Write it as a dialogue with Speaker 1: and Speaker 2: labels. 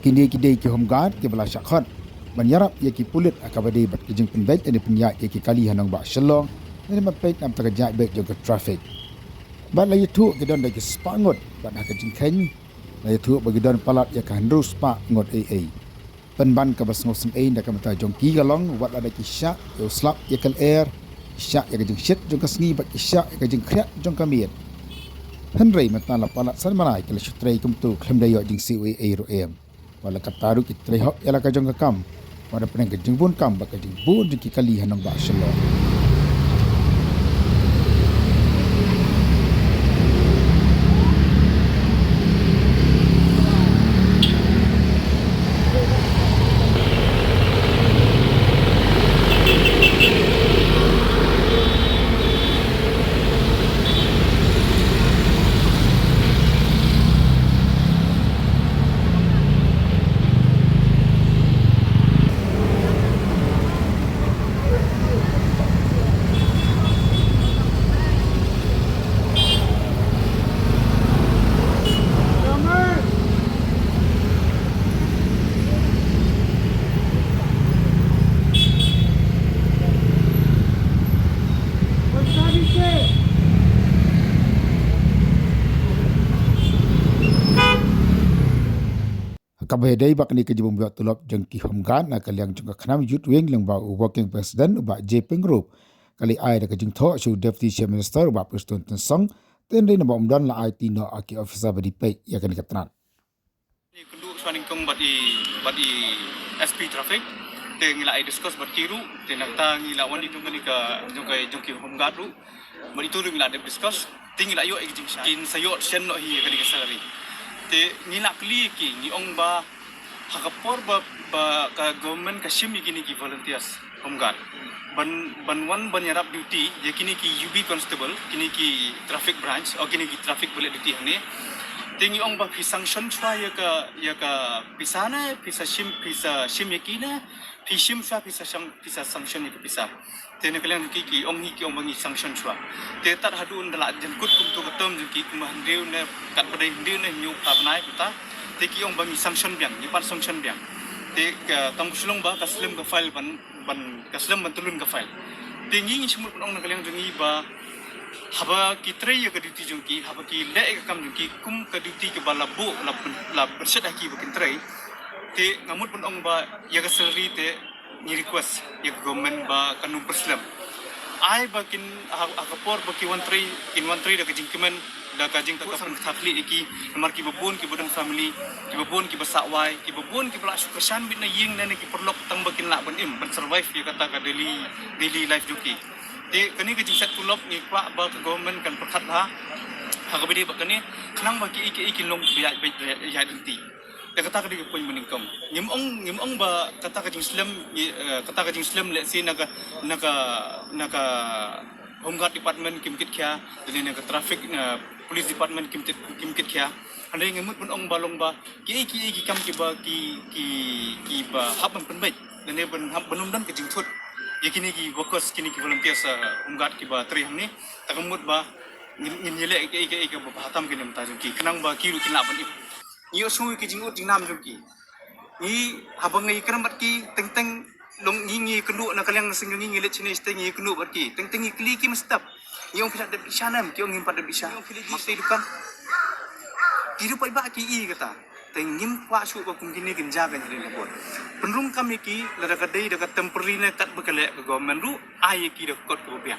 Speaker 1: Kini kidai ki homgad ki bala syakhot. Ban Ïarap ia ki pulit akabadi bat ki jing Pynïaid ini Pynïaid ia ki kali hanong ba shalong ini mapek nam terjak baik juga trafik. Bat lagi tu ki don ki Spah Ngut bat hak Jingthngan. Lagi tu bagi don palat ia ka handru Spah Ngut AA. Penban ka bas ngosem ai dak mata jongki galong wat ada ki syak yo slap ia kal air syak ia ka jing shit jong ka sngi bat ki syak ia ka jing kriat jong ka miet. Henry mata la palat san manai kala sutrai kum tu Khlem dayo jing COA ro em. Wala kataru ki trai hok ia la ka jong ka kam. Pada penang kejeng pun kam bak kejeng pun jeki kali hanong ba shalom. Kabahedai bak ni kejibum buat Tulop jengki homgan nak kaliang jengka khnam youth wing lang ba working president ba JPing group kali ai da kejing tho su deputy chief minister ba preston tensong ten ri na ba umdan la IT no aki officer ba dipai ya kan katran
Speaker 2: ni kundu swaning kong bati SP traffic te ngila ai discuss bat kiru te nakta ngila wani tu ni ka jongki homgan ru bari tu ngila de discuss te ngila yo ekjing kin sayot shen no hi kali kasari te ngila kli ki ni ong ba hakapor ba ka government ka shim gini ki volunteers homgar ban ban Ïarap duty je kini ki UB constable kini ki traffic branch o kini ki traffic bullet duty hne te ngi ong ba phi sanction chwa ya ka pisana pisa shim yakina phi shim chwa pisa sanction ni pisa te ne kalian ki ong hi ki ong bangi sanction chwa te tat hadun dala jengkut kum tu ketom ki kumah ndeu ne kat badai ndeu ne nyu ta banai kita te ki ong bangi sanction biang ni par sanction biang te tang sulong ba kaslem ka file ban kaslem ban tulun ka file te ngi smut ong na kalian jungi ba haba ki trei ya ka duty jungki haba ki le ka kam jungki kum ka duty ke bala bu la berset ki bukin trei te ngamut pun ong ba ya ka salary te ni request ya government ba kanun perslam ai bakin akapor baki one tree da kajingkiman da kajing takapun thakli iki namar ki babon ki bodang family ki babon ki basawai ki babon ki bala sukasan bit na ying na ki perlok tang bakin la ban im ban survive ya kata ka daily life juki te kani kajing set Tulop ni kwa ba government kan perkhat ha hakabidi bakani khnang baki iki long ya dinti da kata kadi ko meningkong ngimong ba kata kajing Islam le si naga homeguard department kimkit kya dili naga traffic police department kimkit kya ande ngemut pun ong balong ba ki kam ki ba haban penbai dan ne ban hab benumdan ke jingthut yakini ki workers kini ki volunteers homeguard ki ba tri hamni takamut ba ngin yele ki ba hatam ki nem ta ki kenang ba kiru kinla ban iyo sui ki jingut jingnam jungki ni habang ngai keramat ki teng long ngi kendu na kaliang sing ngi le chine ste ngi kendu bat ki teng kli ki mestap yung pila de bisanam ki ngim pada bisa mesti dukan kiru pai ba ki i kata teng ngim kwa su ko kum kini genja kan ni bot penrung kami ki la da kadai da temporary na kat bekale government ru ai ki da kot ko biang